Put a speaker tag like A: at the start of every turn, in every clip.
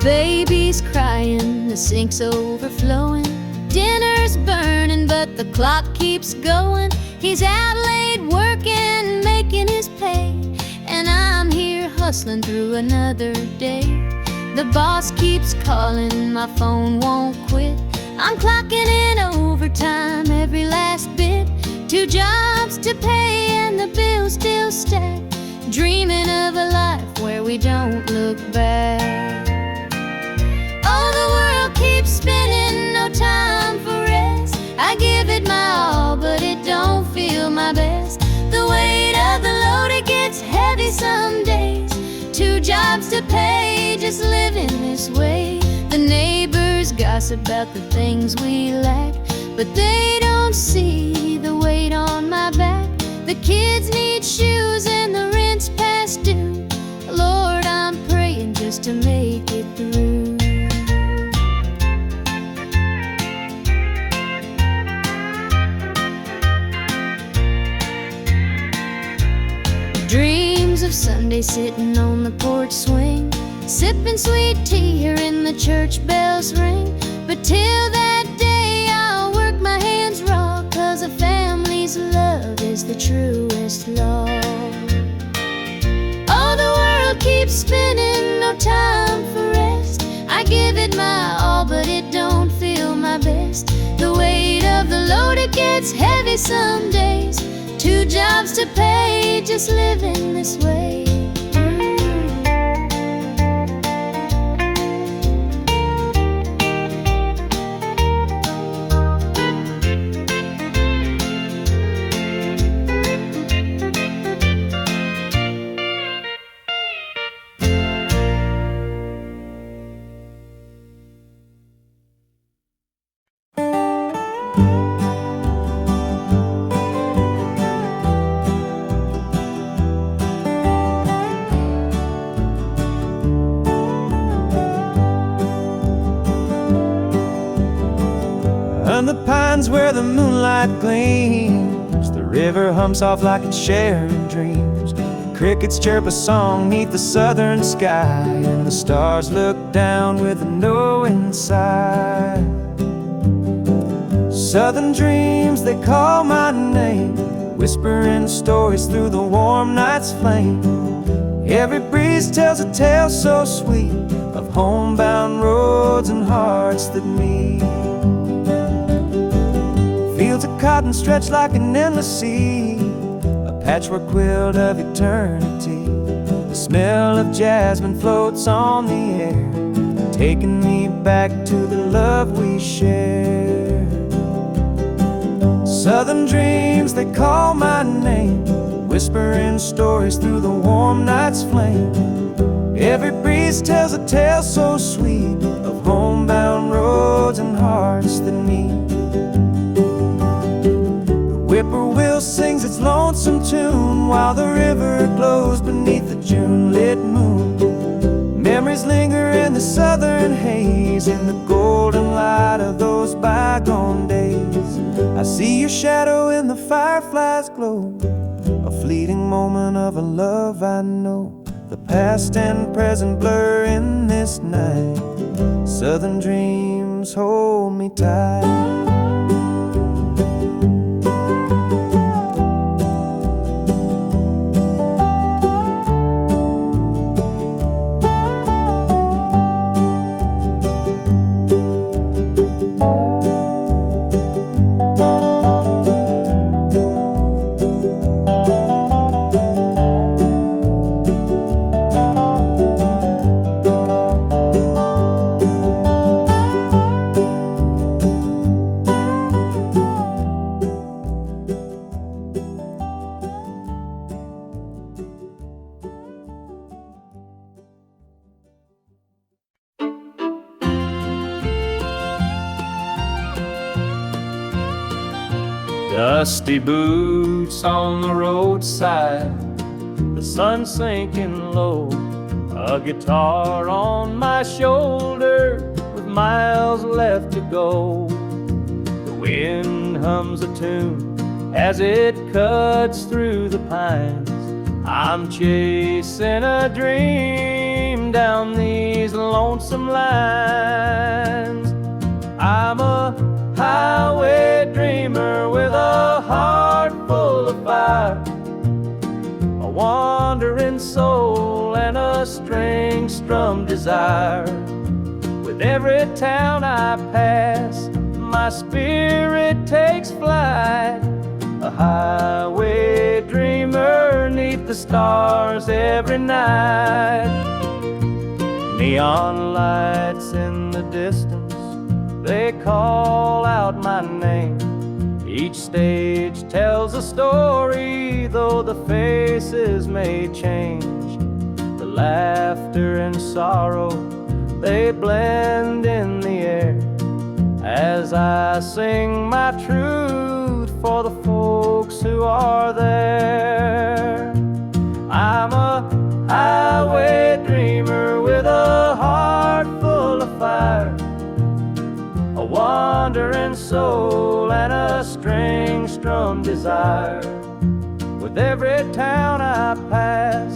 A: baby's crying, the sink's overflowing. Dinner's burning, but the clock keeps going. He's out late working, making his pay, and I'm here hustling through another day. The boss keeps calling, my phone won't quit. I'm clocking in overtime every last bit. 2 jobs to pay and the bills still stack. Dreaming of a life where we don't look back. Oh, the world keeps spinning, no time for rest. I give it my all, but it don't feel my best. The weight of the load, it gets heavy some days. 2 jobs to pay, just living this way. The neighbors gossip about the things we lack, but they don't see the weight on my back. The kids need shoes and the rent's past due. Lord, I'm praying just to make it through. Dreams of Sunday sitting on the porch swing, sipping sweet tea, hearing the church bells ring. But till that day I'll work my hands raw, 'cause a family's love is the truest law. Oh, the world keeps spinning, no time for rest. I give it my all, but it don't feel my best. The weight of the load, it gets heavy some days. 2 jobs to pay, just living this way.
B: The pines where the moonlight gleams, the river hums off like it's sharing dreams. The crickets chirp a song 'neath the southern sky, and the stars look down with a knowing sigh. Southern dreams, they call my name, whispering stories through the warm night's flame. Every breeze tells a tale so sweet of homebound roads and hearts that meet. Fields of cotton stretch like an endless sea, a patchwork quilt of eternity. The smell of jasmine floats on the air, taking me back to the love we shared. Southern dreams, they call my name, whispering stories through the warm night's flame. Every breeze tells a tale so sweet of homebound roads and hearts that meet. Whippoorwill sings its lonesome tune while the river glows beneath the June-lit moon. Memories linger in the southern haze, in the golden light of those bygone days. I see your shadow in the firefly's glow, a fleeting moment of a love I know. The past and present blur in this night. Southern dreams hold me tight. Dusty boots on the roadside, the sun sinking low, a guitar on my shoulder with miles left to go. The wind hums a tune as it cuts through the pines. I'm chasing a dream reading down these lonesome lines. I'm a highway dreamer with a heart full of fire, a wandering soul and a string-strummed desire. With every town I pass, my spirit takes flight, a highway dreamer 'neath the stars every night. Neon lights in the distance, they call out my name. Each stage tells a story, though the faces may change. The laughter and sorrow, they blend in the air as I sing my truth for the folks who are there. I'm a highway dreamer with a heart full of fire, a wandering soul and a string-strummed desire. With every town I pass,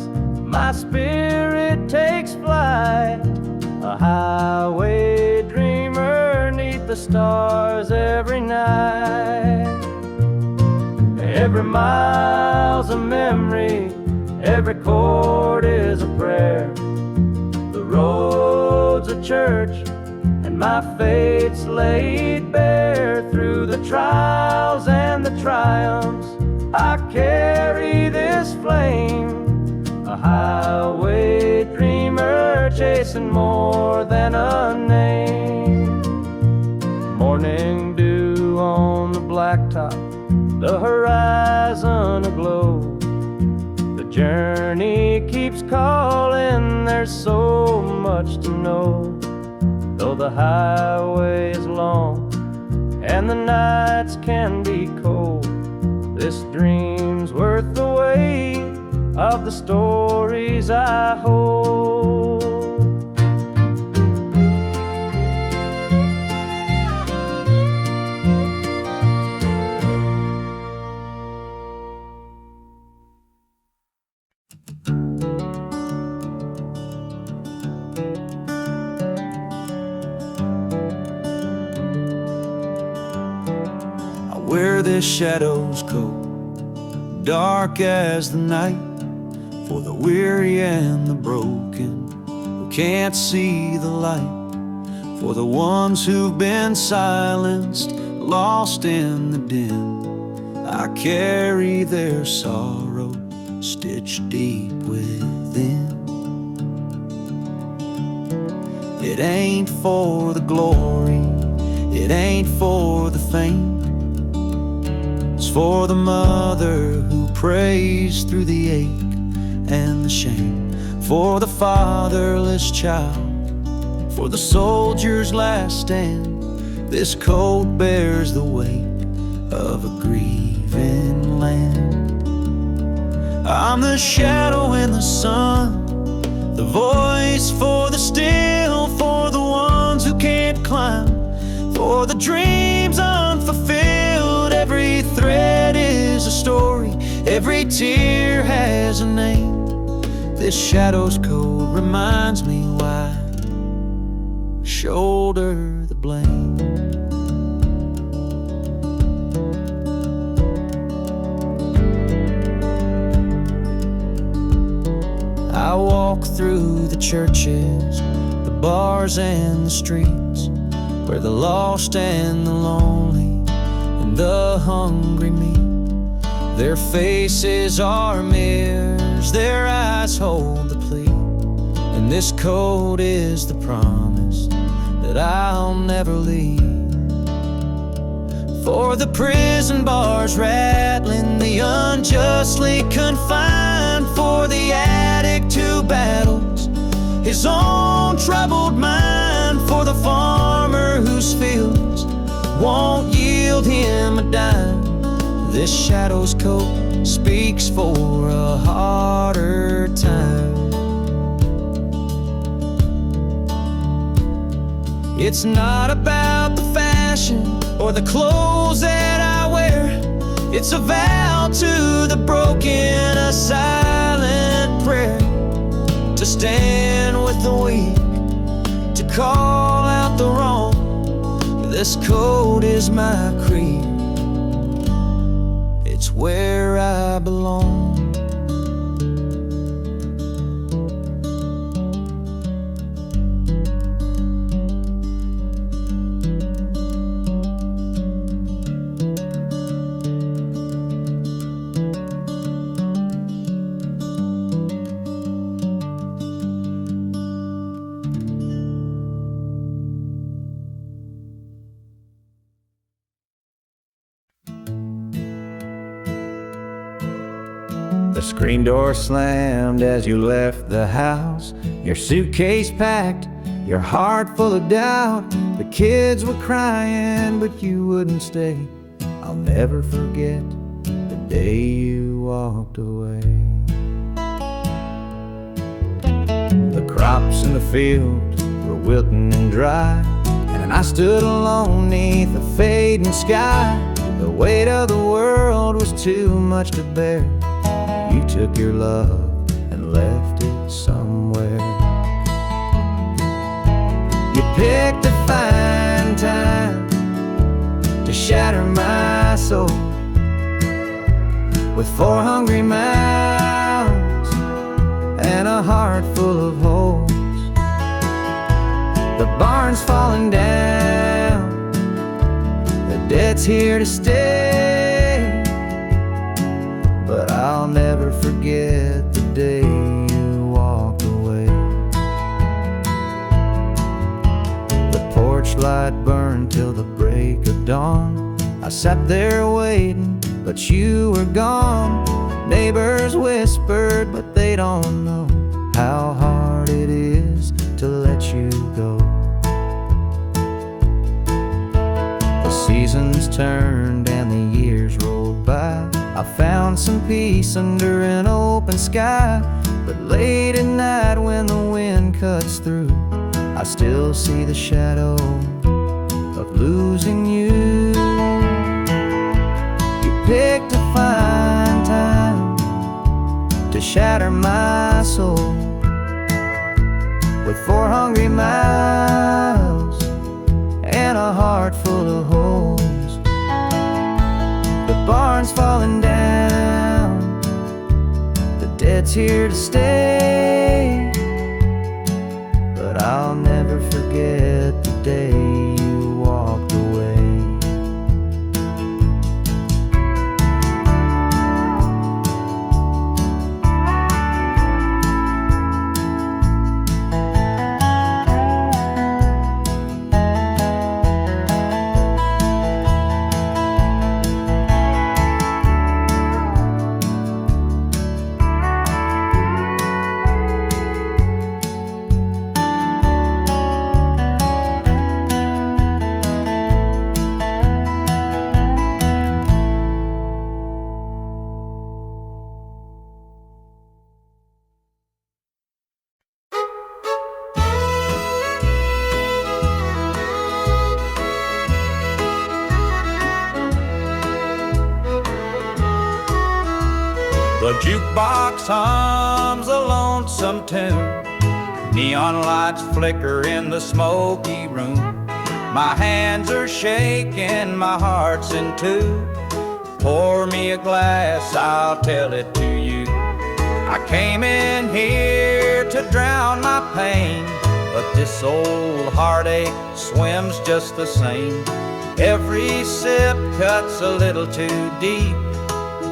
B: my spirit takes flight, a highway dreamer 'neath the stars every night. Every mile's a memory, every chord is a prayer. The road's a church, and my fate's laid bare. Through the trials and the triumphs, I carry this flame, a highway dreamer chasing more than a name. Morning dew on the blacktop, the horizon aglow. The journey keeps calling, there's so much to know. Though the highway is long and the nights can be cold, this dream's worth the wait of the stories I hold. I wear this shadow's coat, dark as the night, for the weary and the broken who can't see the light, for the ones who've been silenced, lost in the din. I carry their sorrow stitched deep within. It ain't for the glory, it ain't for the fame. It's for the mother who prays through the ache and the shame, for the fatherless child, for the soldier's last stand. This coat bears the weight of a grieving land. I'm the shadow in the sun, the voice for the still, for the ones who can't climb, for the dreams unfulfilled. Every thread is a story, every tear has a name. This shadow's code reminds me why I shoulder the blame. I walk through the churches, the bars and the streets, where the lost and the lonely and the hungry meet. Their faces are mirrors, their eyes hold the plea, and this code is the promise that I'll never leave. For the prison bars rattling, the unjustly confined, for the addict who battles his own troubled mind, for the farmer whose fields won't yield him a dime. This shadow's coat speaks for a harder time. It's not about the fashion or the clothes that I wear. It's a vow to the broken, a silent prayer, to stand with the weak, to call out the wrong. This code is my creed, it's where I belong. The screen door slammed as you left the house, your suitcase packed, your heart full of doubt. The kids were crying, but you wouldn't stay. I'll never forget the day you walked away. The crops in the field were wilting and dry, and I stood alone neath the fading sky. The weight of the world was too much to bear. You took your love and left it somewhere. You picked a fine time to shatter my soul with 4 hungry mouths and a heart full of holes. The barn's falling down, the debt's here to stay, but I'll never forget the day you walked away. The porch light burned till the break of dawn. I sat there waiting, but you were gone. Neighbors whispered, but they don't know how hard it is to let you go. The seasons turned and the years rolled by. I found some peace under an open sky, but late at night when the wind cuts through, I still see the shadow of losing you. You picked a fine time to shatter my soul with 4 hungry mouths and a heart full of holes. The barn's falling down, the debt's here to stay, but I'll never forget the day you walked away.
C: The jukebox hums a lonesome tune, neon lights flicker in the smoky room. My hands are shaking, my heart's in two. Pour me a glass, I'll tell it to you. I came in here to drown my pain, but this old heartache swims just the same. Every sip cuts a little too deep.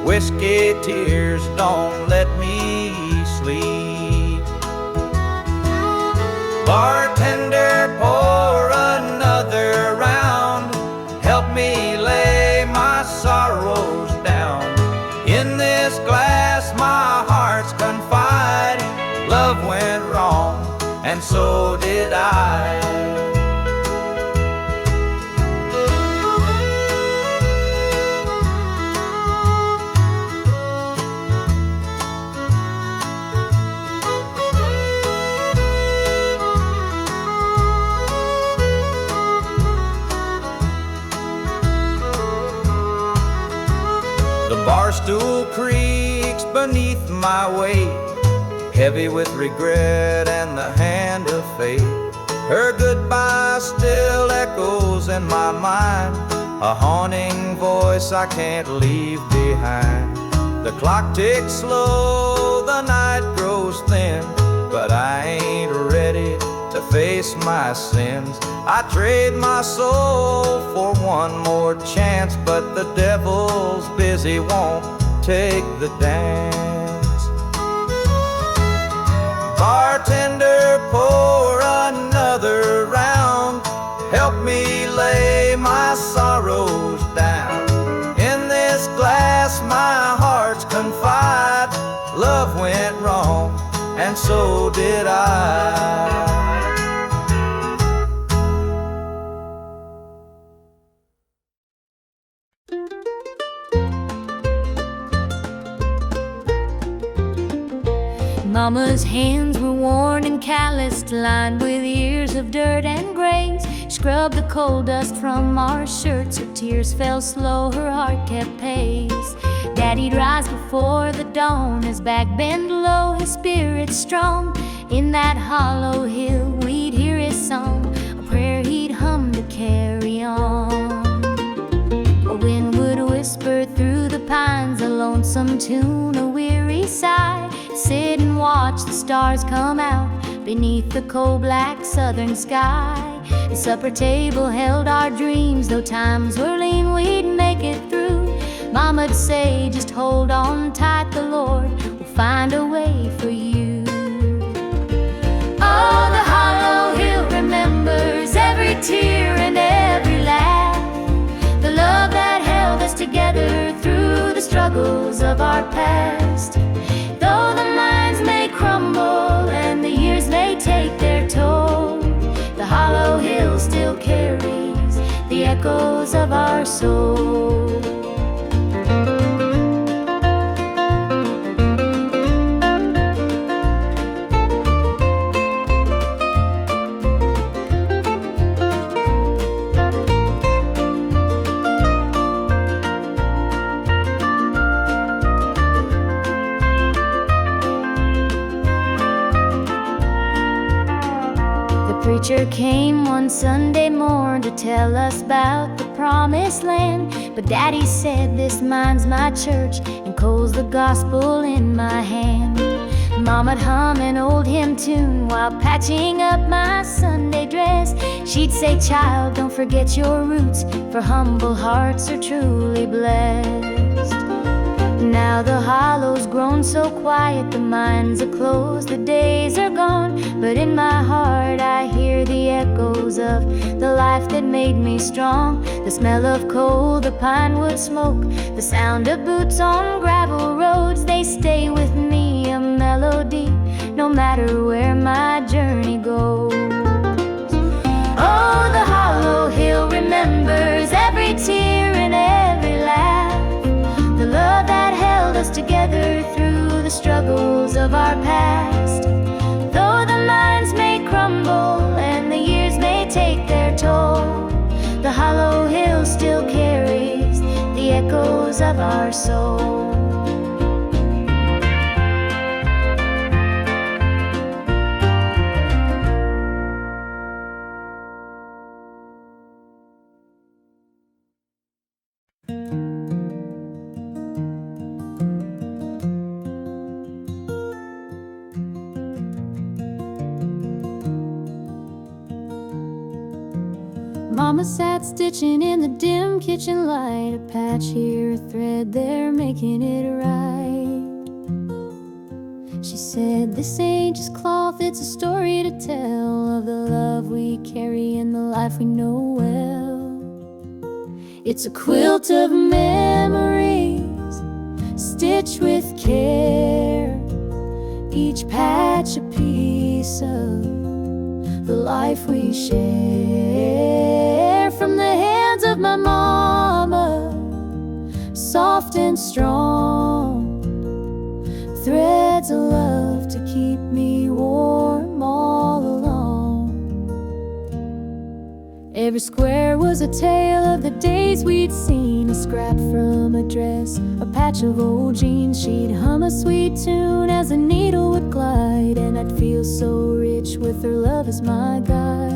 C: Whiskey tears don't let me sleep. Bartender, pour another round. Help me lay my sorrows down. In this glass my heart's confide. Love went wrong, and so did I. The barstool creaks beneath my weight. heavy with regret and the hand of fate. Her goodbye still echoes in my mind, a haunting voice I can't leave behind. The clock ticks slow, the night grows thin, but I ain't ready to face my sins. I trade my soul for one more chance, but the devil's busy, won't take the dance. Bartender, pour another round, help me lay my sorrows down. In this glass my heart's confide, love went wrong and so did I.
A: Mama's hands were worn and calloused, lined with years of dirt and graze. Scrubbed the coal dust from our shirts, her tears fell slow, her heart kept pace. Daddy'd rise before the dawn, his back bent low, his spirit strong. In that hollow hill we'd hear his song, a prayer he'd hum to carry on. A wind would whisper through the pines, a lonesome tune, a weary sigh. Sit and watch the stars come out beneath the coal-black southern sky. The supper table held our dreams, though times were lean, we'd make it through. Mama'd say, just hold on tight, the Lord will find a way for you. Oh, the hollow hill remembers every tear and every laugh, the love that held us together through the struggles of our past. Though the minds may crumble and the years may take their toll, the hollow hill still carries the echoes of our soul. The preacher came one Sunday morn to tell us about the promised land. But Daddy said, this mine's my church and coal's the gospel in my hand. Mama'd hum an old hymn tune while patching up my Sunday dress. She'd say, child, don't forget your roots, for humble hearts are truly blessed. Now the hollow's grown so quiet, the mines are closed, the days are gone. But in my heart I hear the echoes of the life that made me strong. The smell of coal, the pine wood smoke, the sound of boots on gravel roads, they stay with me, a melody, no matter where my journey goes. Oh, the hollow hill remembers every tear and every laugh, the love that held us together through the struggles of our past. Though the minds may crumble and the years may take their toll, the hollow hill still carries the echoes of our soul. Mama sat stitching in the dim kitchen light, a patch here, a thread there, making it right. She said, this ain't just cloth, it's a story to tell of the love we carry and the life we know well. It's a quilt of memories, stitched with care, each patch a piece of the life we share. From the hands of my mama, soft and strong, threads of love to keep me warm all along. Every square was a tale of the days we'd seen. A scrap from a dress, a patch of old jeans. She'd hum a sweet tune as the needle would glide, and I'd feel so rich with her love as my guide.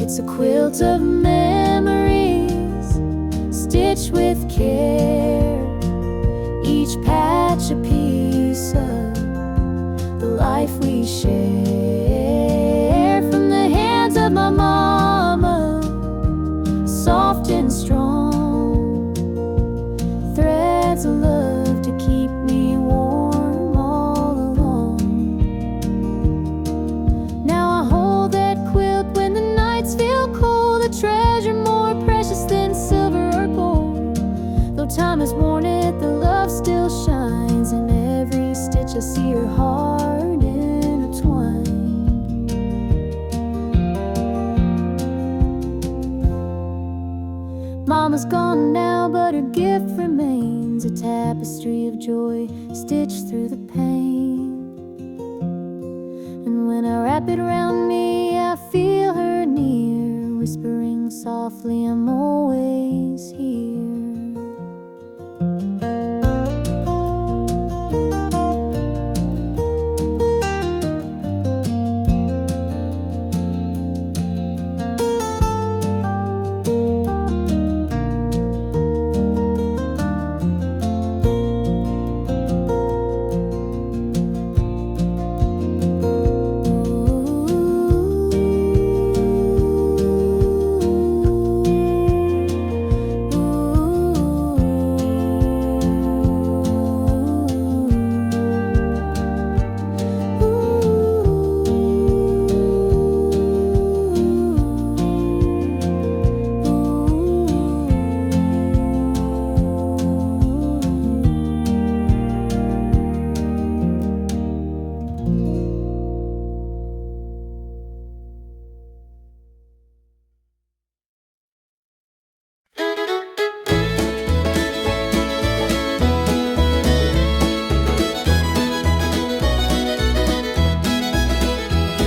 A: It's a quilt of memories, stitched with care, each patch a piece of the life we share. From the hands of my mama, soft and strong, threads of love to keep me warm all along. Now I hold that quilt when the nights feel cold, a treasure more precious than silver or gold. Though time has worn it, the love still shines. In every stitch I see her heart intertwined. Mama's gone now, but her gift remains, a tapestry of joy stitched through the pain. And when I wrap it around me, I feel her near, whispering softly, I'm always here.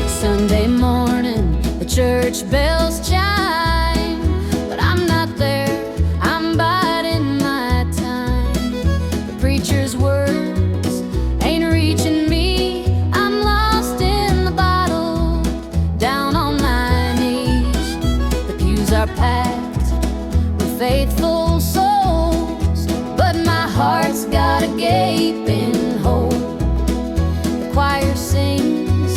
A: Sunday morning, the church bells chime, but I'm not there, I'm biding my time. The preacher's words ain't reaching me, I'm lost in the bottle, down on my knees. The pews are packed with faithful souls, but my heart's got a gaping hole. The choir sings,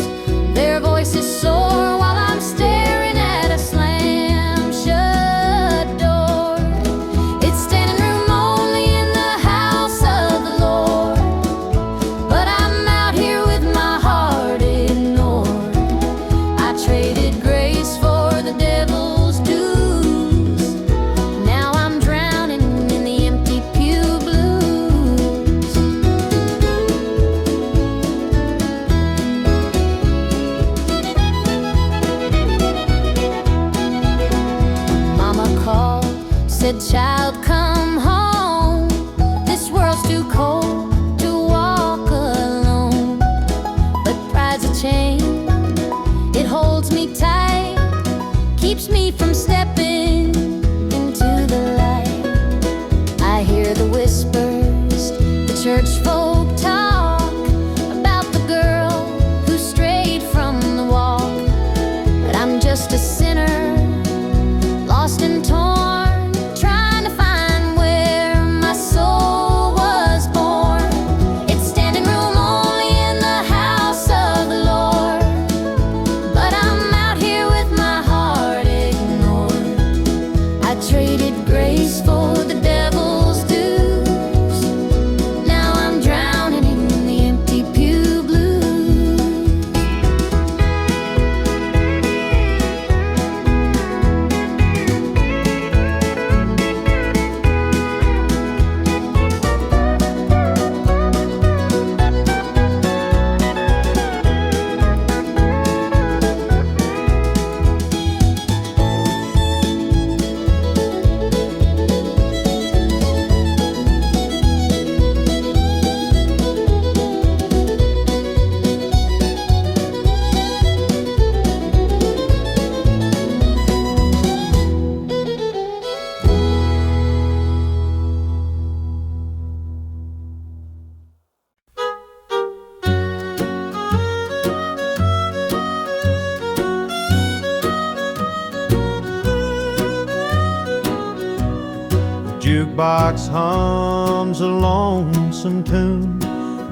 A: their voices soar, while I'm staring at a slam-shut door. It's standing room only in the house of the Lord, but I'm out here with my heart ignored. I traded grace for the devil's dues. Now I'm drowning in the empty Pew Blues. Mama called, said, child, come home. This world's too cold to walk alone. But pride's a chain, it holds me tight, keeps me from stepping into the light. I hear the whispers, the church folk talk about the girl who strayed from the walk. But I'm just a sinner, lost and torn, trying to find where my soul was born. It's standing room only in the house of the Lord, but I'm out here with my heart ignored. I traded grace for the devil's dues. Now I'm drowning
D: jukebox hums a lonesome tune.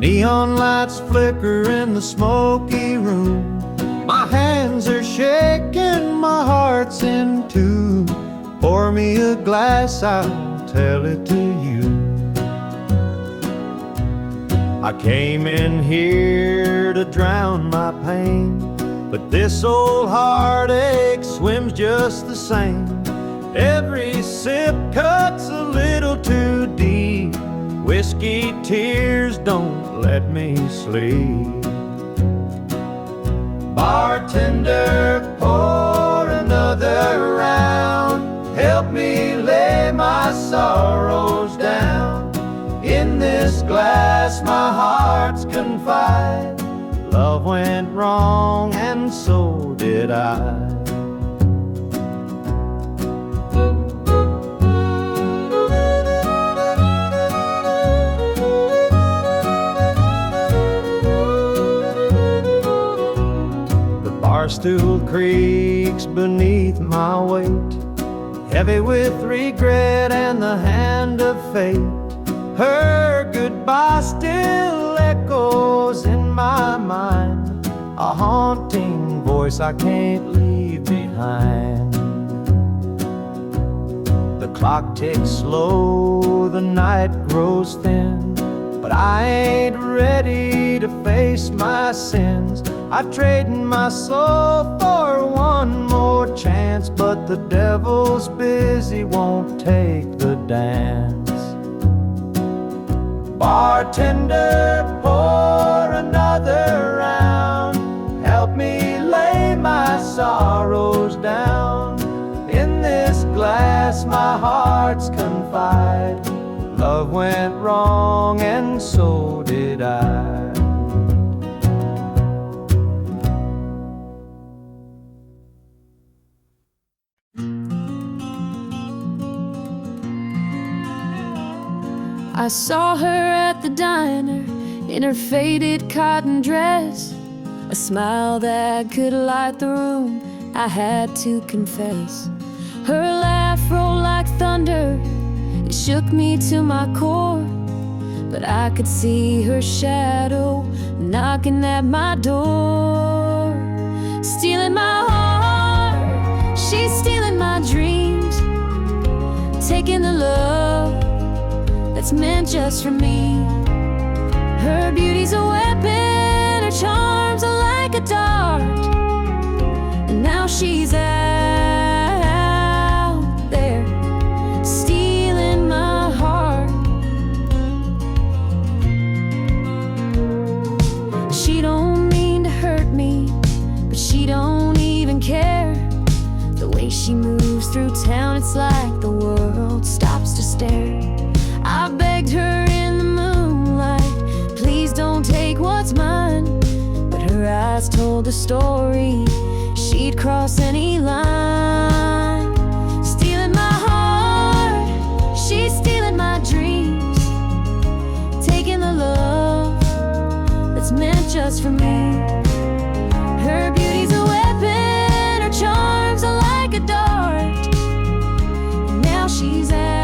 D: Neon lights flicker in the smoky room. My hands are shaking, my heart's in two. Pour me a glass, I'll tell it to you. I came in here to drown my pain, but this old heartache swims just the same. Every sip cuts a little too deep. Whiskey tears don't let me sleep. Bartender, pour another round. Help me lay my sorrows down. In this glass my heart's confide. Love went wrong and so did I. Barstool creaks beneath my weight, heavy with regret and the hand of fate. Her goodbye still echoes in my mind, a haunting voice I can't leave behind. The clock ticks slow, the night grows thin, but I ain't ready to face my sins. I trade my soul for one more chance, but the devil's busy, won't take the dance. Bartender, pour another round. Help me lay my sorrows down. In this glass my heart's confide. Love went wrong and so did I.
A: I saw her at the diner in her faded cotton dress, a smile that could light the room, I had to confess. Her laugh rolled like thunder, it shook me to my core, but I could see her shadow knocking at my door. Stealing my heart, she's stealing my dreams, taking the love that's meant just for me. Her beauty's a weapon, her charms are like a dart, and now she's out there stealing my heart. She don't mean to hurt me, but she don't even care. The way she moves through town, it's like the world stops to stare. I begged her in the moonlight, please don't take what's mine, but her eyes told a story, she'd cross any line. Stealing my heart, she's stealing my dreams, taking the love that's meant just for me. Her beauty's a weapon, her charms are like a dart, and now she's out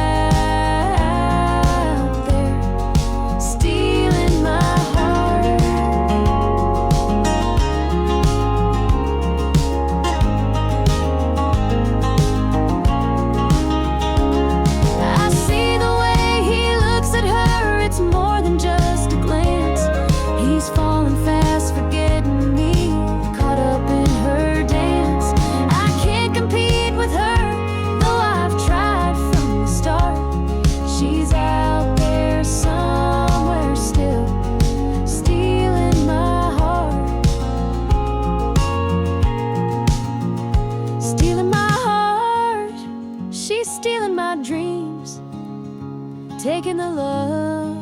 A: taking the love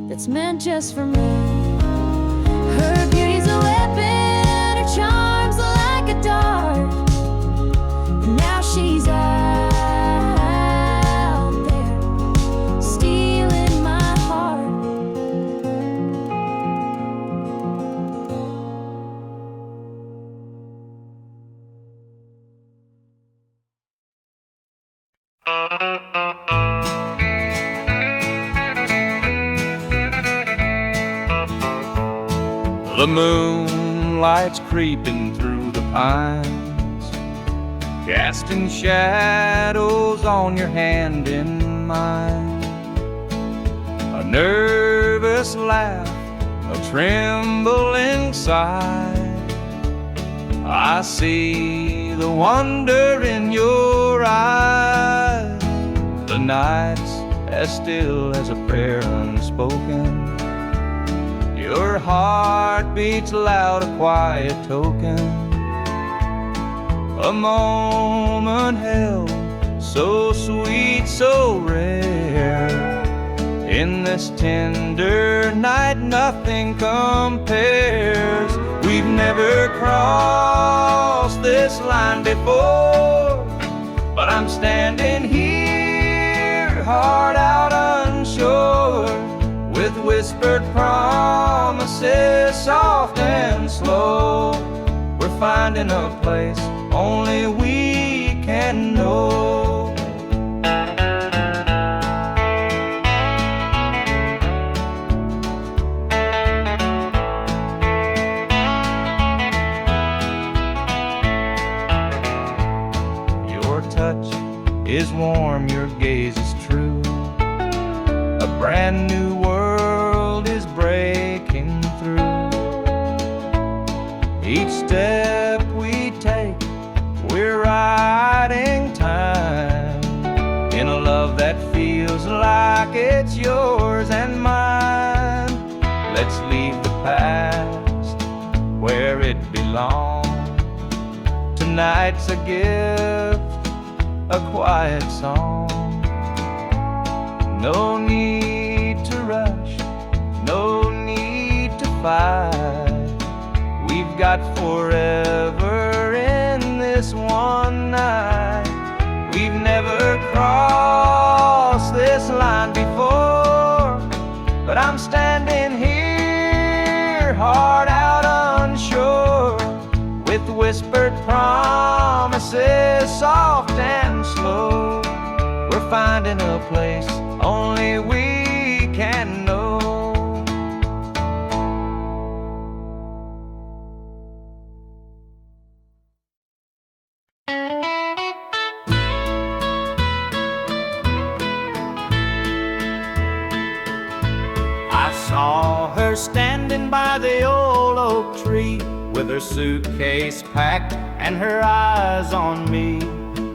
A: that's meant just for me. Her beauty's a weapon, her charms are like a dart, and now she's out there stealing my heart.
C: The moonlight's creeping through the pines, casting shadows on your hand in mine. A nervous laugh, a trembling sigh. I see the wonder in your eyes. The night's as still as a prayer unspoken. Your heart beats loud, a quiet token. A moment held, so sweet, so rare. In this tender night, nothing compares. We've never crossed this line before, but I'm standing here, heart out unsure, with whispered promises, soft and slow. We're finding a place only we can know. Is warm, your gaze is true. A brand new world is breaking through. Each step we take, we're riding time in a love that feels like it's yours and mine. Let's leave the past where it belongs. Tonight's a gift, a quiet song. No need to rush, no need to fight. We've got forever in this one night. We've never crossed this line before, but I'm standing here, heart out unsure, with whispered promises, soft and slow. We're finding a place only we can know.
D: I saw her standing by the old oak tree, with her suitcase packed and her eyes on me.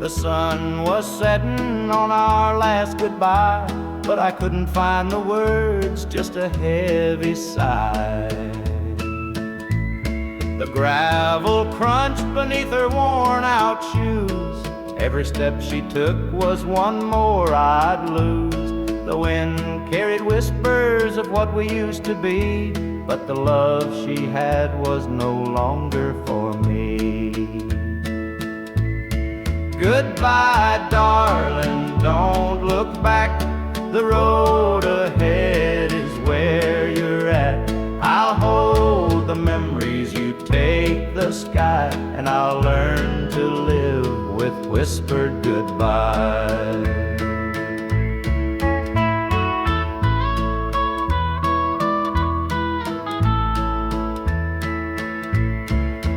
D: The sun was setting on our last goodbye, but I couldn't find the words, just a heavy sigh. The gravel crunched beneath her worn out shoes. Every step she took was one more I'd lose. The wind carried whispers of what we used to be, but the love she had was no longer for me. Goodbye, darling, don't look back. The road ahead is where you're at. I'll hold the memories, you take the sky, and I'll learn to live with whispered goodbye.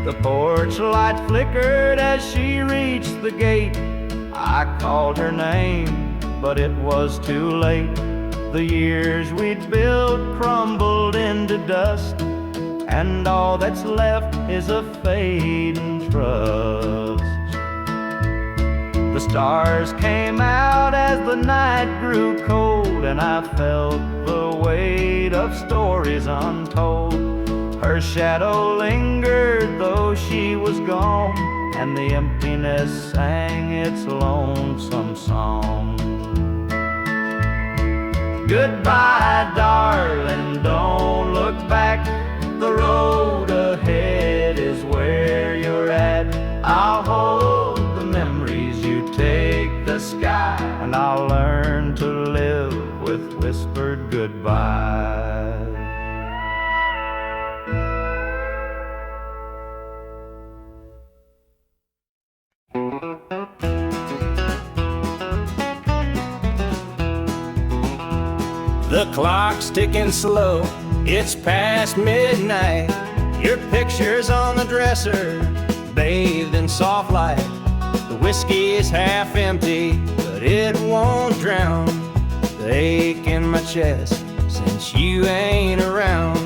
D: The porch light flickered as she reached the gate. I called her name, but it was too late. The years we'd built crumbled into dust, and all that's left is a fading trust. The stars came out as the night grew cold, and I felt the weight of stories untold. Her shadow lingered though she was gone, and the emptiness sang its lonesome song. Goodbye, darling, don't look back. The road ahead is where you're at. I'll hold the memories, you take the sky, and I'll learn to live with whispered goodbye.
C: The clock's ticking slow, it's past midnight.
B: Your picture's on the dresser, bathed in soft light. The whiskey is half empty, but it won't drown the ache in my chest since you ain't around.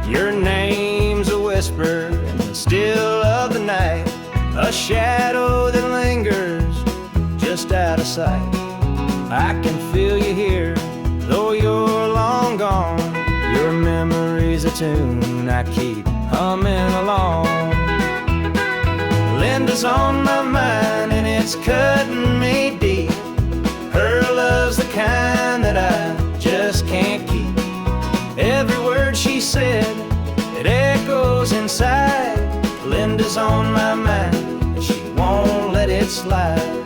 B: Your name's a whisper in the still of the night, a shadow that lingers just out of sight. I can feel you here, though you're long gone. Your memory's a tune I keep humming along. Linda's on my mind and it's cutting me deep. Her love's the kind that I just can't keep. Every word she said, it echoes inside. Linda's on my mind and she won't let it slide.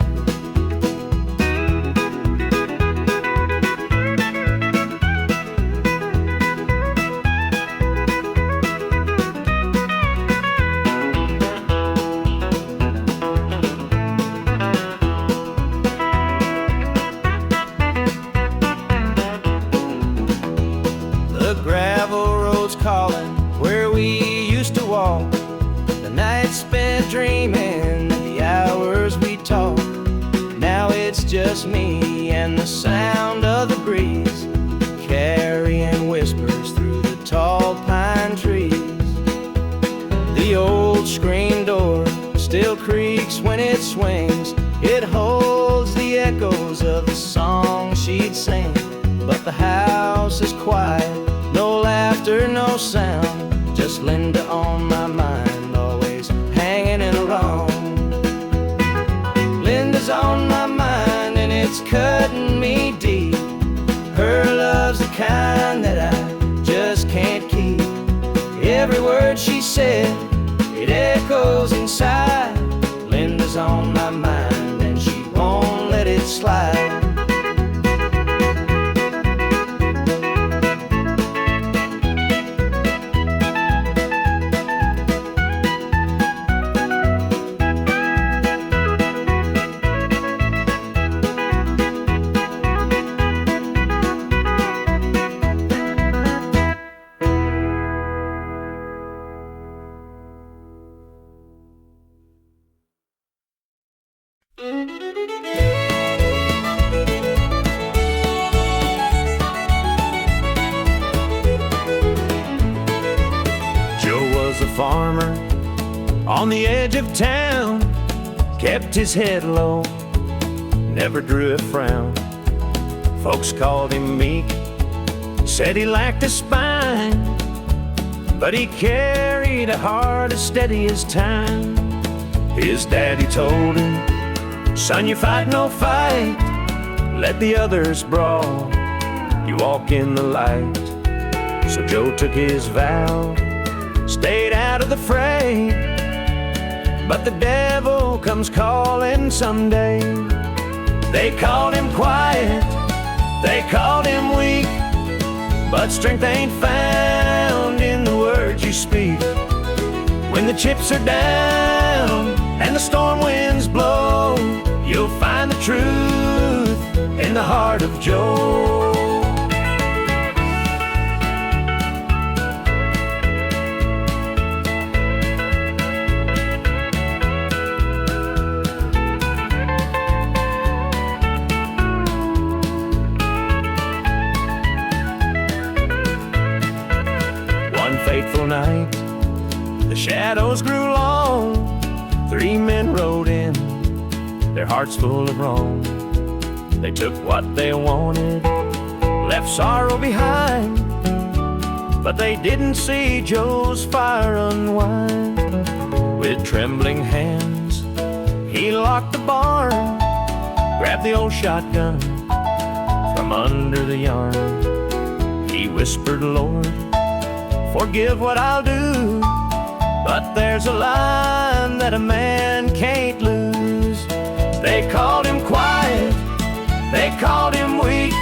B: Calling where we used to walk, the nights spent dreaming, the hours we talked. Now it's just me and the sound of the breeze, carrying whispers through the tall pine trees. The old screen door still creaks when it swings. It holds the echoes of the song she'd sing, but the house is quiet. No laughter, no sound, just Linda on my mind, always hanging around. Linda's on my mind and it's cutting me deep. Her love's the kind that I just can't keep. Every word she said, it echoes inside. Linda's on my mind and she won't let it slide. Farmer on the edge of town, kept his head low, never drew a frown. Folks called him meek, said he lacked a spine, but he carried a heart as steady as time. His daddy told him, son, you fight no fight, let the others brawl, you walk in the light. So Joe took his vow, stayed out of the fray, but the devil comes calling someday. They called him quiet, they called him weak, but strength ain't found in the words you speak. When the chips are down and the storm winds blow, you'll find the truth in the heart of Joe. Fateful night, the shadows grew long. 3 men rode in, their hearts full of wrong. They took what they wanted, left sorrow behind, but they didn't see Joe's fire unwind. With trembling hands, he locked the barn, grabbed the old shotgun from under the yarn. He whispered, Lord, forgive what I'll do, but there's a line that a man can't lose. They called him quiet, they called him weak,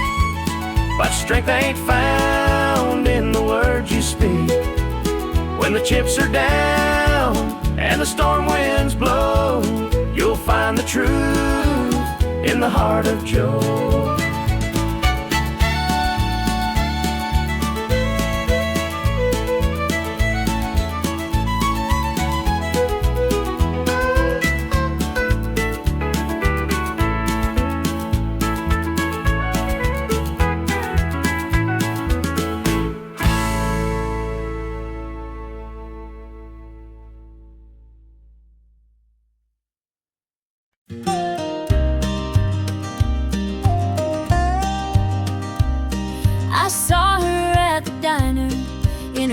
B: but strength ain't found in the words you speak. When the chips are down and the storm winds blow, you'll find the truth in the heart of Joe.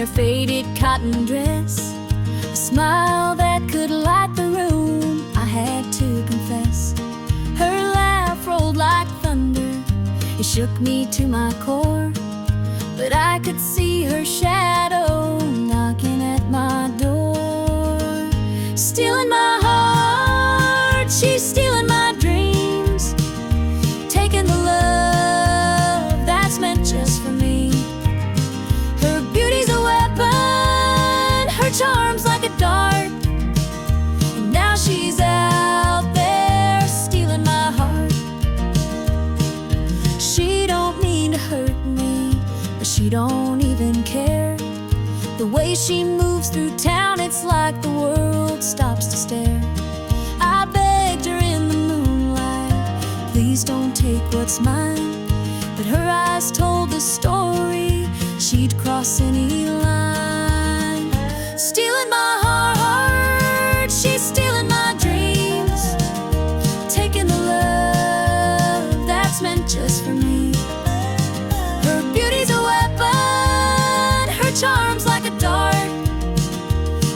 A: her faded cotton dress, a smile that could light the room, I had to confess. Her laugh rolled like thunder, it shook me to my core, but I could see her shadow knocking at my door. Stealing my heart, she's stealing my dreams, taking the love that's meant just for me. Her beauty's a weapon, her charm's like a dart, and now she's out there stealing my heart. She don't mean to hurt me, but she don't even care. The way she moves through town, it's like the world stops to stare. I begged her in the moonlight, please don't take what's mine, but her eyes told the story, she'd cross any line. Stealing my heart, she's stealing my dreams, taking the love that's meant just for me. Her beauty's a weapon, her charm's like a dart,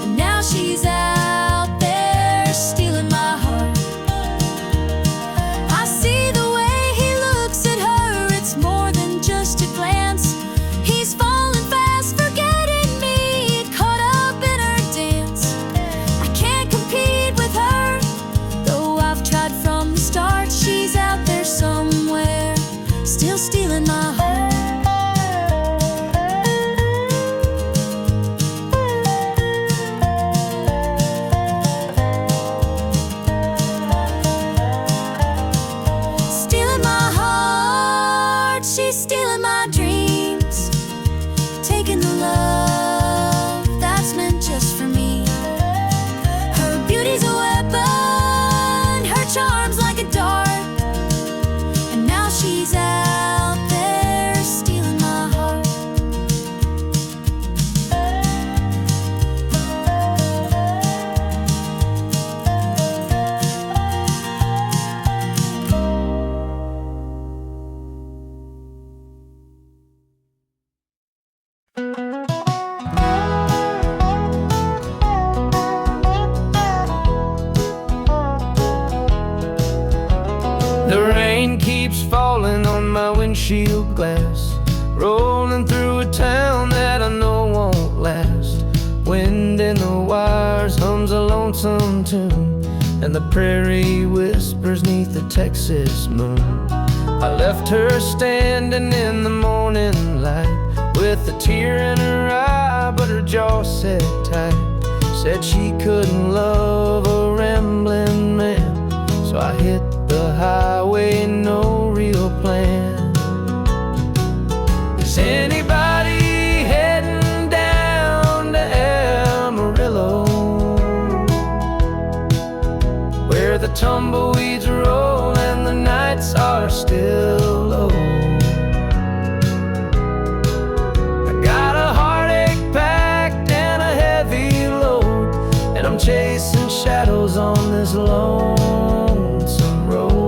A: and now she's out there stealing my heart. I see the way he looks at her, it's more than just a glance. He's falling fast, forgetting me, caught up in her dance. I can't compete with her, though I've tried from the start. She's out there somewhere, still stealing my heart. Stealing my heart, she's stealing my dreams, taking the love that's meant just for me. Her beauty's a weapon, her charm's like a dart, and now she's out there stealing my heart.
B: The rain keeps falling on my windshield glass, rolling through a town that I know won't last. Wind in the wires hums a lonesome tune, and the prairie whispers neath the Texas moon. I left her standing in the morning light, with a tear in her eye, but her jaw set tight. Said she couldn't love a rambling man, so I hit the highway, no real plan. Is anybody heading down to Amarillo, where the tumbleweeds roll and the nights are still low? I got a heartache packed and a heavy load, and I'm chasing shadows on this lonesome road.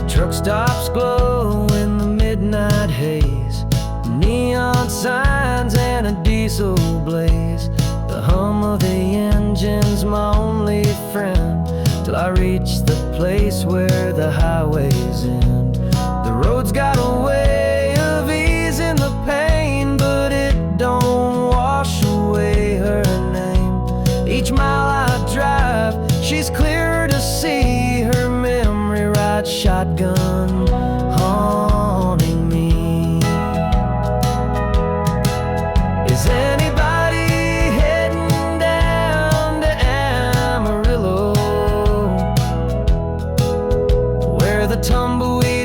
B: Truck stops glow in the midnight haze, neon signs and a diesel blaze. The hum of the engine's my only friend, till I reach the place where the highways end. The road's got a way of easing the pain, but it don't wash away her name. Each mile I drive, she's clearer to see, her memory rides shotgun, haunting me. Is anybody heading down to Amarillo, where the tumbleweed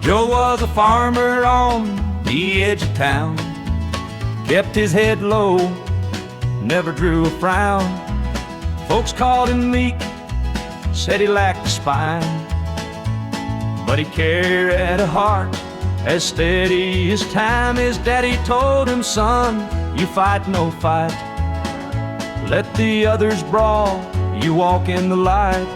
C: Joe was a farmer on the edge of town, kept his head low, never drew a frown. Folks called him meek, said he lacked a spine, but he carried a heart as steady as time. His daddy told him, son, you fight no fight, let the others brawl, you walk in the light.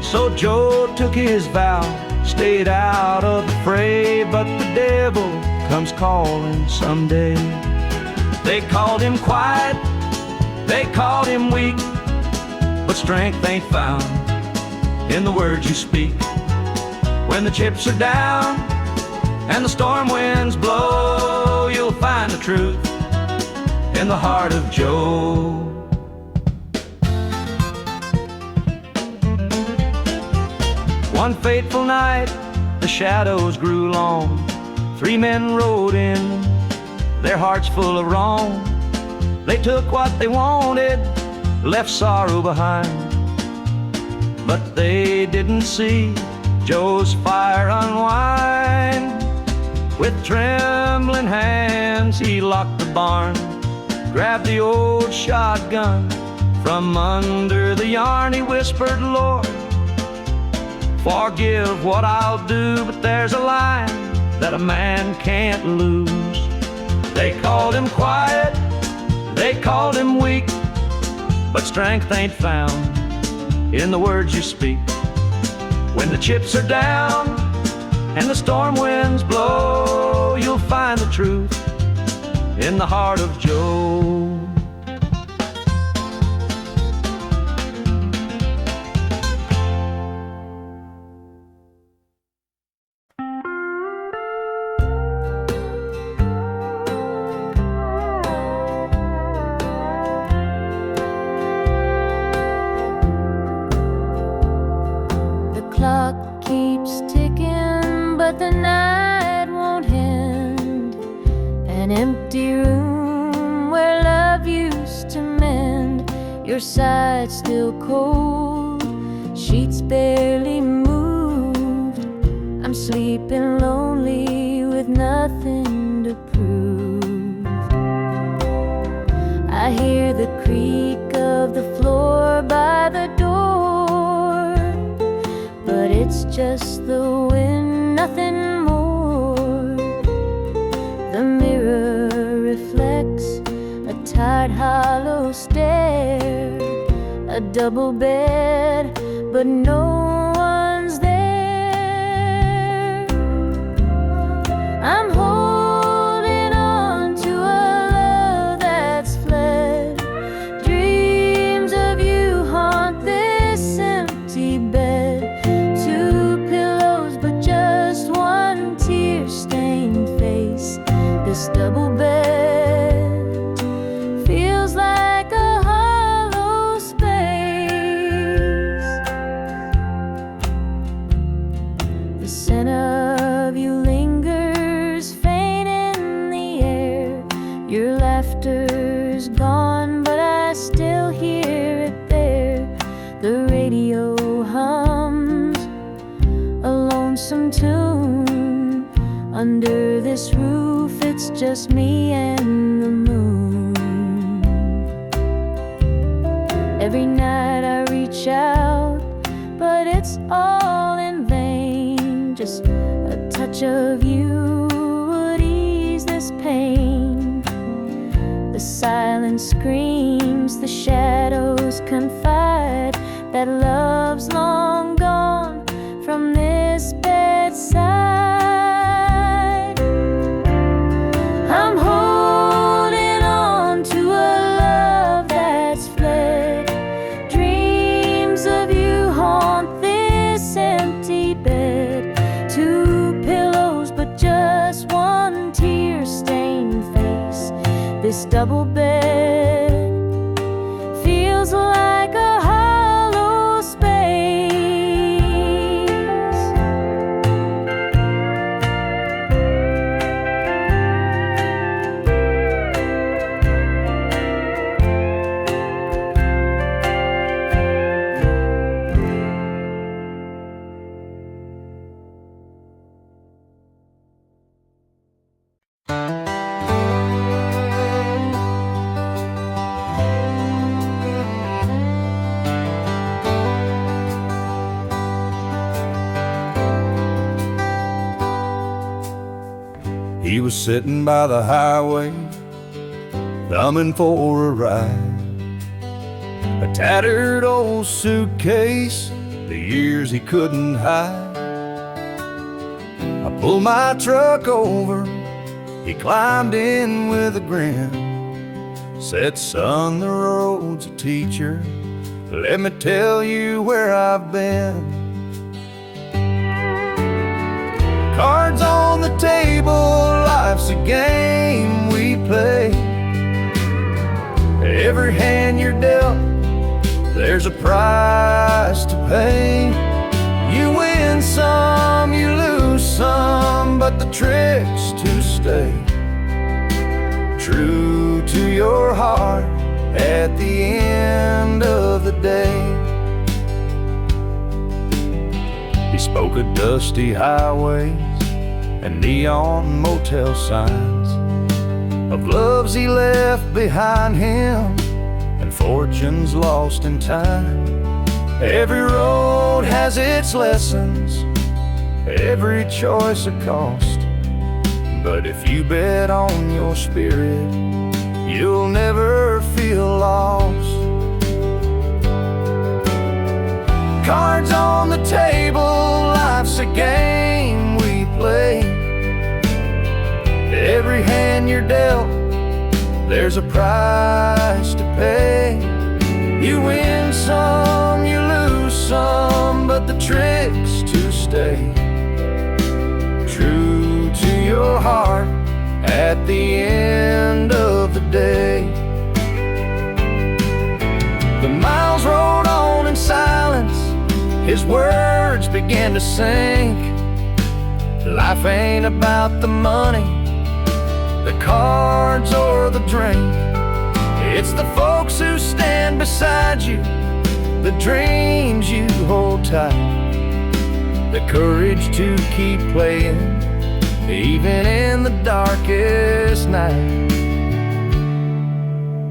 C: So Joe took his vow, stayed out of the fray, but the devil comes calling someday. They called him quiet, they called him weak, but strength ain't found in the words you speak. When the chips are down and the storm winds blow, you'll find the truth in the heart of Joe. One fateful night, the shadows grew long. 3 men rode in, their hearts full of wrong. They took what they wanted, left sorrow behind, but they didn't see Joe's fire unwind. With trembling hands, he locked the barn, grabbed the old shotgun from under the yarn. He whispered, Lord, forgive what I'll do, but there's a line that a man can't lose. They called him quiet, they called him weak, but strength ain't found in the words you speak. When the chips are down and the storm winds blow, you'll find the truth in the heart of Joe.
A: Clock keeps ticking, but the night won't end. An empty room where love used to mend. Your side still cold, sheets barely moved. I'm sleeping lonely with nothing to prove. I hear the creak of the floor by the door, but it's just the wind, nothing more. The mirror reflects a tired, hollow stare. A double bed, but no one's there. I'm holding on to a love that's fled. Dreams of you haunt this empty bed. 2 pillows, but just one tear-stained face. This double bed feels like a hollow space. The scent of you lingers faint in the air. Your laughter's gone, but I still hear it there. The radio hums a lonesome tune. Under this roof, it's just me and the moon. Every night I reach out, but it's all in vain. Just a touch of you would ease this pain. The silence screams, the shadows confide that love's long gone from this bedside. I'm holding on to a love that's fled. Dreams of you haunt this empty bed. 2 pillows, but just one tear-stained face. This double bed feels like a hollow space.
C: was sitting by the highway, thumbing for a ride. A tattered old suitcase, the years he couldn't hide. I pulled my truck over, he climbed in with a grin. Said, son, the road's a teacher, let me tell you where I've been. Cards on the table, life's a game we play. Every hand you're dealt, there's a price to pay. You win some, you lose some, but the trick's to stay true to your heart at the end of the day. He spoke of dusty highways and neon motel signs, of loves he left behind him and fortunes lost in time. Every road has its lessons, every choice a cost, but if you bet on your spirit, you'll never feel lost. Cards on the table, life's a game we play. Every hand you're dealt, there's a price to pay. You win some, you lose some, but the trick's to stay true to your heart at the end of the day. The miles rolled on in silence, his words began to sink. Life ain't about the money, the cards or the drink. It's the folks who stand beside you, the dreams you hold tight, the courage to keep playing even in the darkest night.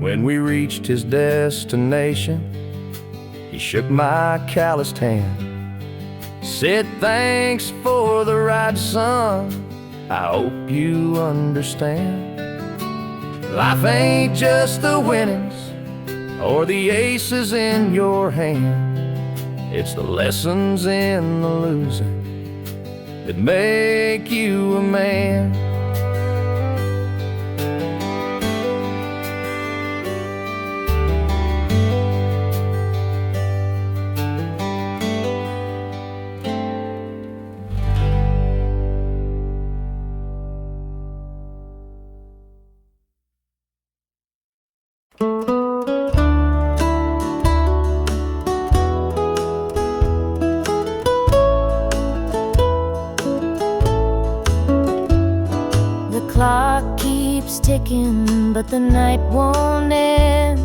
C: When we reached his destination, he shook my calloused hand, said, thanks for the ride, son, I hope you understand. Life ain't just the winnings or the aces in your hand, it's the lessons in the losing that make you a man.
A: Clock keeps ticking, but the night won't end.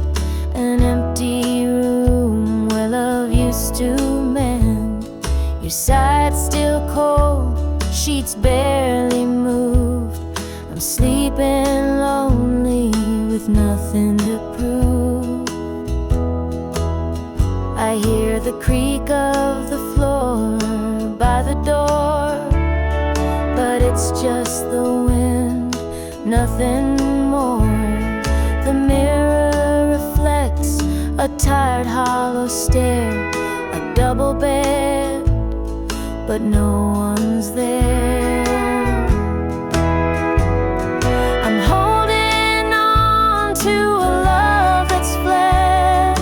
A: An empty room where love used to mend. Your side's still cold, sheets barely moved. I'm sleeping lonely with nothing to prove. I hear the creak of the floor by the door, but it's just the wind, nothing more. The mirror reflects a tired, hollow stare. A double bed, but no one's there. I'm holding on to a love that's fled.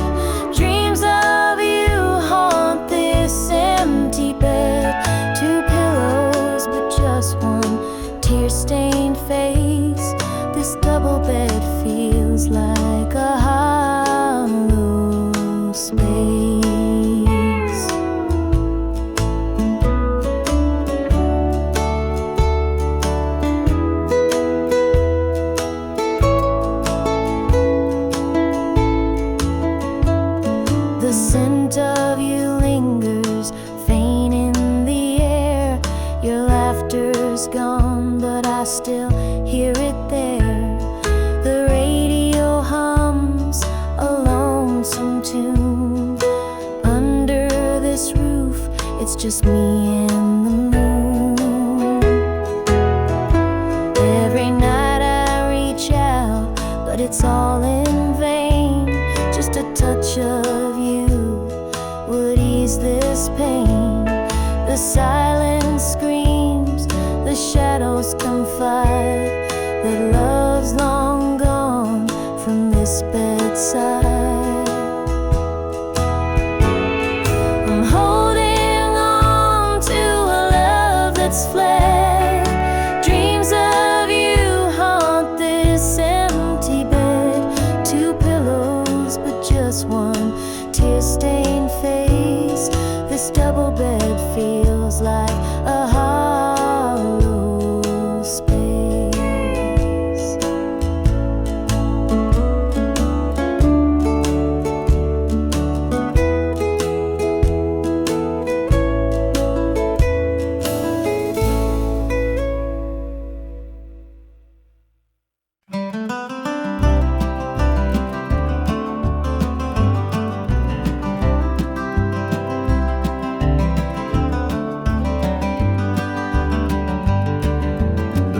A: Dreams of you haunt this empty bed. Two pillows, but just one tear-stained face. This double bed feels like a hollow space. The scent of you lingers, faint in the air. Your laughter's gone, but I still hear it there. The radio hums a lonesome tune. Under this roof, it's just me and the moon. Every this pain. The silence screams, the shadows confide that love's long gone from this bedside. I'm holding on to a love that's fled. Dreams of you haunt this empty bed. Two pillows, but just one tear-stained face. This double bed feels like a hollow space.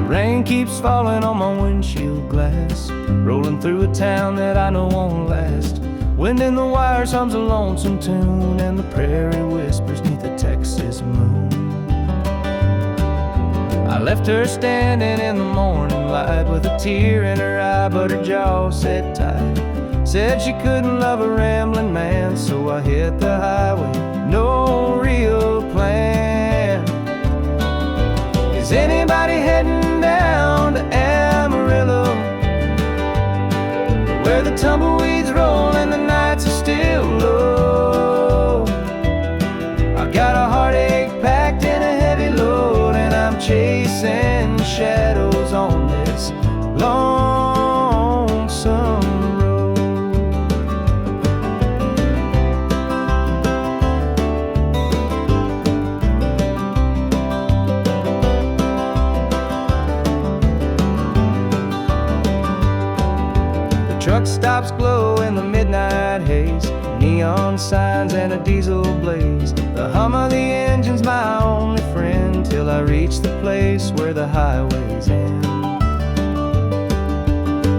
B: Rain keeps falling on my windshield glass, rolling through a town that I know won't last. Wind in the wires hums a lonesome tune, and the prairie whispers neath the Texas moon. I left her standing in the morning light with a tear in her eye, but her jaw set tight. Said she couldn't love a rambling man, so I hit the highway, no real plan. Is anybody heading down to Amarillo, where the tumbleweeds roll and the nights are still low? I've got a heartache packed in a heavy load, and I'm chasing shadows on this lonesome road. Truck stops glow in the midnight haze, neon signs and a diesel blaze. The hum of the engine's my only friend, till I reach the place where the highways end.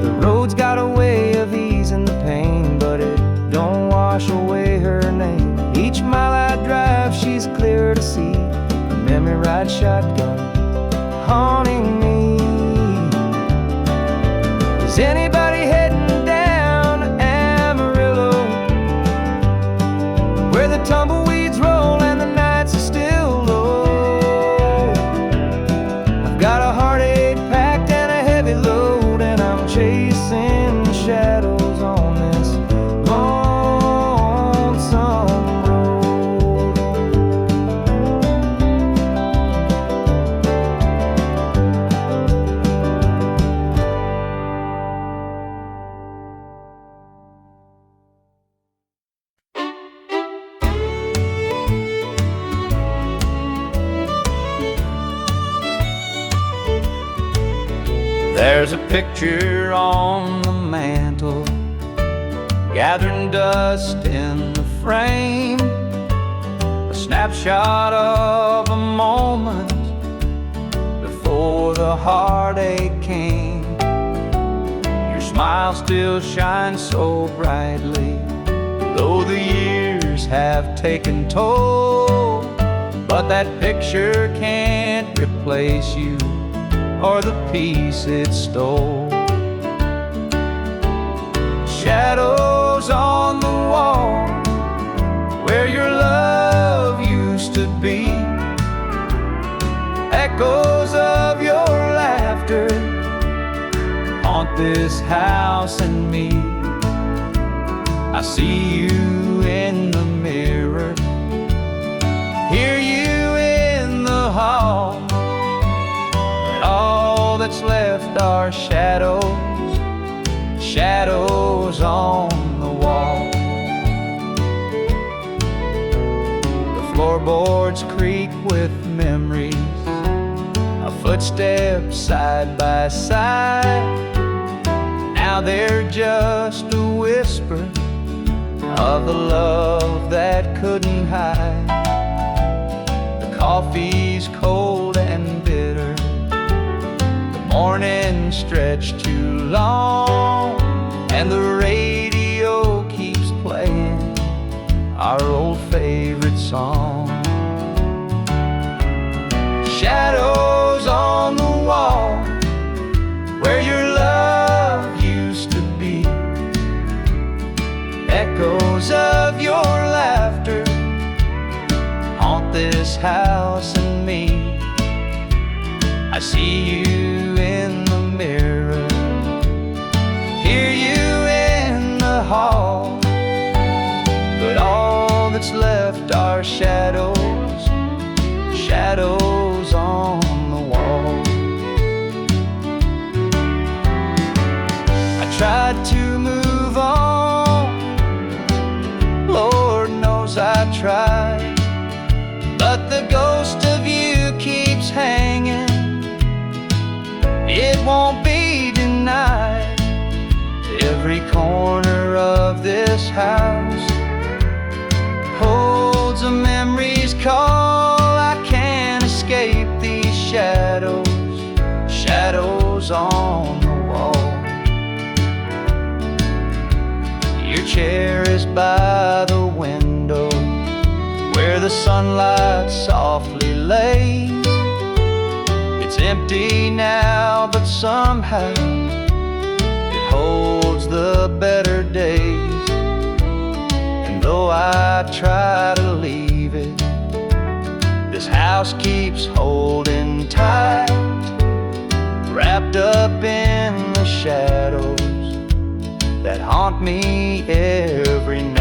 B: The road's got a way of easing the pain, but it don't wash away her name. Each mile I drive, she's clear to see, a memory ride shotgun haunting me. Is anybody heading tumbleweeds roll and the nights are still low? I've got a heartache packed and a heavy load, and I'm chasing shadows on this lonesome road. There's a picture on the mantle, gathering dust in the frame, a snapshot of a moment before the heartache came. Your smile still shines so brightly, though the years have taken toll. But that picture can't replace you or the peace it stole. Shadows on the wall where your love used to be, echoes of your laughter haunt this house and me. I see you in the mirror, hear you in the hall. All that's left are shadows, shadows on the wall. The floorboards creak with memories of footsteps side by side. Now they're just a whisper of the love that couldn't hide. The coffee's cold and bitter, morning stretched too long, and the radio keeps playing
C: our old favorite song. Shadows on the wall where your love used to be, echoes of your laughter haunt this house and me. I see you in the mirror, hear you in the hall, but all that's left are shadows, shadows on the wall. I tried to move on, Lord knows I tried, but the ghost of you keeps hanging. It won't be denied. Every corner of this house holds a memory's call. I can't escape these shadows, shadows on the wall. Your chair is by the window where the sunlight softly lays. It's empty now, but somehow it holds the better days. And though I try to leave it, this house keeps holding tight, wrapped up in the shadows that haunt me every night.